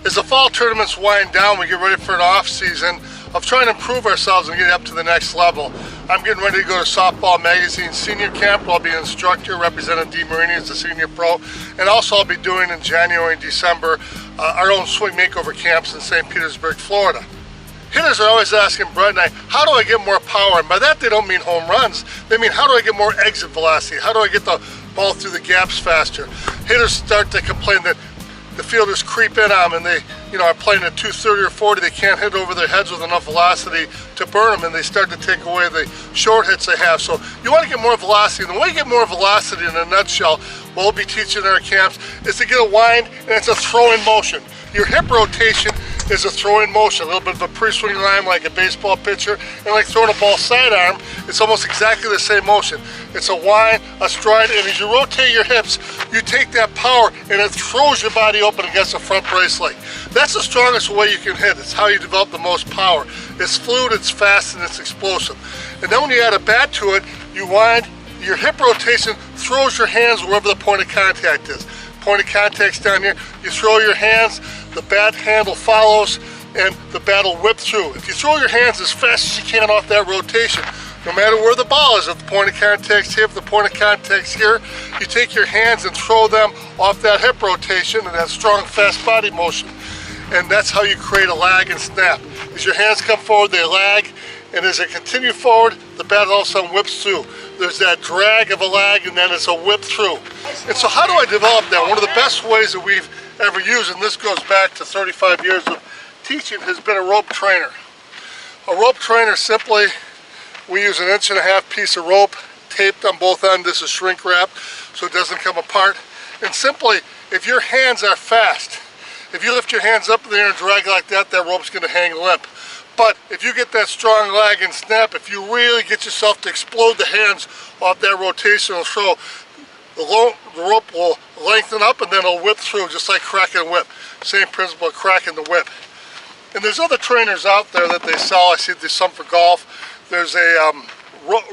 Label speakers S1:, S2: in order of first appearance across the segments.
S1: As the fall tournaments wind down, we get ready for an off season of trying to improve ourselves and get up to the next level. I'm getting ready to go to Softball Magazine Senior Camp, where I'll be an instructor representing D. Marini as the senior pro, and also I'll be doing in January and December our own swing makeover camps in St. Petersburg, Florida. Hitters are always asking Brett and I, how do I get more power? And by that they don't mean home runs, they mean how do I get more exit velocity? How do I get the ball through the gaps faster? Hitters start to complain that the fielders creep in on them and they are playing at 230 or 40, they can't hit over their heads with enough velocity to burn them, and they start to take away the short hits they have. So you want to get more velocity, and the way you get more velocity in a nutshell, what we'll be teaching in our camps, is to get a wind, and it's a throw-in motion. Your hip rotation is a throw-in motion, a little bit of a pre-swing line like a baseball pitcher, and like throwing a ball sidearm, it's almost exactly the same motion. It's a wind, a stride, and as you rotate your hips, you take that power and it throws your body open against the front brace leg. That's the strongest way you can hit. It's how you develop the most power. It's fluid, it's fast, and it's explosive. And then when you add a bat to it, you wind, your hip rotation throws your hands wherever the point of contact is. Point of contact's down here, you throw your hands, the bat handle follows, and the bat will whip through. If you throw your hands as fast as you can off that rotation, no matter where the ball is, if the point of contact's here, if the point of contact's here, you take your hands and throw them off that hip rotation and that strong, fast body motion. And that's how you create a lag and snap. As your hands come forward, they lag, and as they continue forward, the bat all of a sudden whips through. There's that drag of a lag, and then it's a whip through. And so how do I develop that? One of the best ways that we've ever used, and this goes back to 35 years of teaching, has been a rope trainer. A rope trainer, simply, we use an 1.5 inch piece of rope taped on both ends. This is shrink wrap so it doesn't come apart. And simply, if your hands are fast, if you lift your hands up in the air and drag like that, that rope's going to hang limp. But if you get that strong lag and snap, if you really get yourself to explode the hands off that rotational throw, the rope will lengthen up and then it'll whip through, just like cracking a whip. Same principle of cracking the whip. And there's other trainers out there that they sell. I see there's some for golf. There's a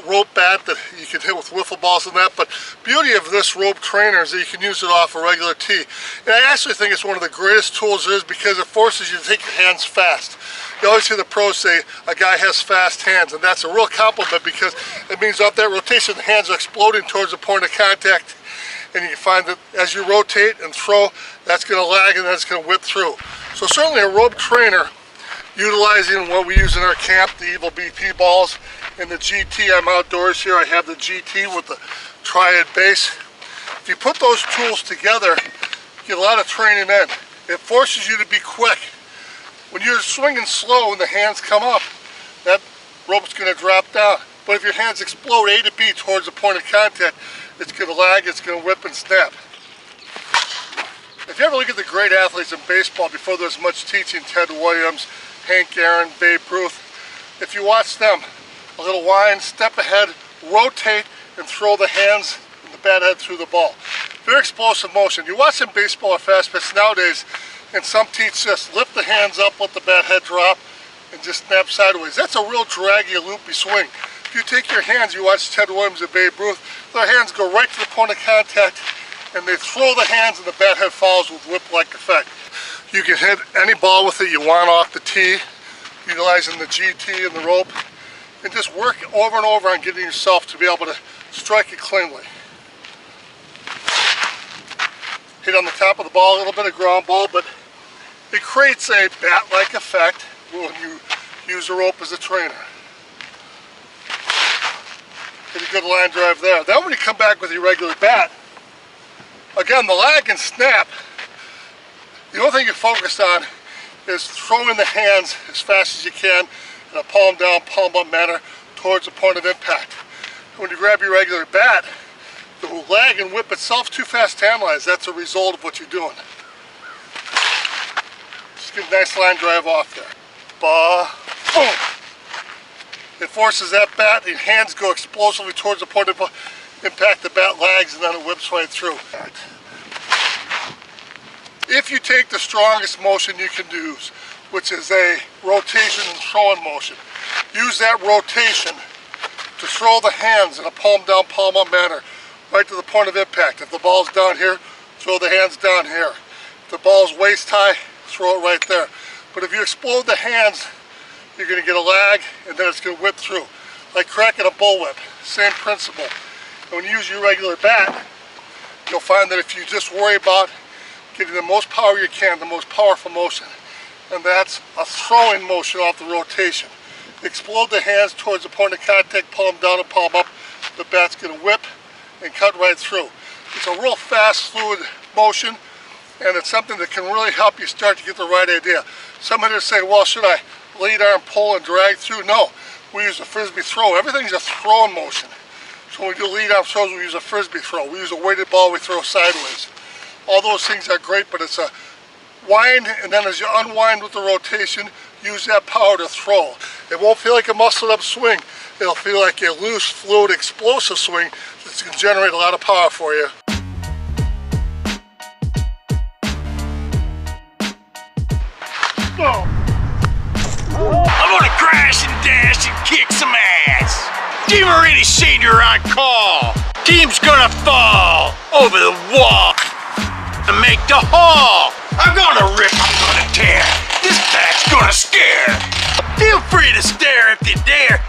S1: rope bat that you can hit with wiffle balls and that, but beauty of this rope trainer is that you can use it off a regular tee. And I actually think it's one of the greatest tools there is because it forces you to take your hands fast. You always hear the pros say a guy has fast hands, and that's a real compliment because it means off that rotation the hands are exploding towards the point of contact, and you find that as you rotate and throw, that's going to lag and that's going to whip through. So certainly a rope trainer, utilizing what we use in our camp, the Evil BP balls and the GT. I'm outdoors here, I have the GT with the triad base. If you put those tools together, you get a lot of training in. It forces you to be quick. When you're swinging slow and the hands come up, that rope's going to drop down. But if your hands explode A to B towards the point of contact, it's going to lag, it's going to whip and snap. If you ever look at the great athletes in baseball before there's much teaching, Ted Williams, Hank Aaron, Babe Ruth, if you watch them, a little wind, step ahead, rotate, and throw the hands and the bat head through the ball. Very explosive motion. You watch in baseball or fast pitch nowadays, and some teach just lift the hands up, let the bat head drop, and just snap sideways. That's a real draggy, loopy swing. If you take your hands, you watch Ted Williams and Babe Ruth, their hands go right to the point of contact, and they throw the hands and the bat head follows with whip-like effect. You can hit any ball with it you want off the tee, utilizing the GT and the rope, and just work over and over on getting yourself to be able to strike it cleanly. Hit on the top of the ball, a little bit of ground ball, but it creates a bat-like effect when you use the rope as a trainer. Get a good line drive there. Then when you come back with your regular bat, again, the lag and snap, the only thing you focus on is throwing the hands as fast as you can in a palm down, palm up manner towards the point of impact. When you grab your regular bat, the lag and whip itself too fast to analyze. That's a result of what you're doing. Just get a nice line drive off there. Ba, boom. It forces that bat, the hands go explosively towards the point of impact, the bat lags, and then it whips right through. If you take the strongest motion you can use, which is a rotation and throwing motion, use that rotation to throw the hands in a palm down, palm up manner right to the point of impact. If the ball's down here, throw the hands down here. If the ball's waist high, throw it right there. But if you explode the hands, you're going to get a lag, and then it's going to whip through. Like cracking a bullwhip, same principle. And when you use your regular bat, you'll find that if you just worry about getting the most power you can, the most powerful motion, and that's a throwing motion off the rotation. Explode the hands towards the point of contact, palm down and palm up. The bat's going to whip and cut right through. It's a real fast, fluid motion, and it's something that can really help you start to get the right idea. Some hitters say, well, should I lead arm, pull, and drag through? No, we use a frisbee throw. Everything's a throwing motion. So when we do lead arm throws, we use a frisbee throw. We use a weighted ball we throw sideways. All those things are great, but it's a wind, and then as you unwind with the rotation, use that power to throw. It won't feel like a muscled up swing. It'll feel like a loose, fluid, explosive swing that's going to generate a lot of power for you. Go!
S2: I'm gonna crash and dash and kick some ass. DeMarini Senior on call. Team's gonna fall over the wall and make the haul. I'm gonna rip, I'm gonna tear. This back's gonna scare. Feel free to stare if you dare.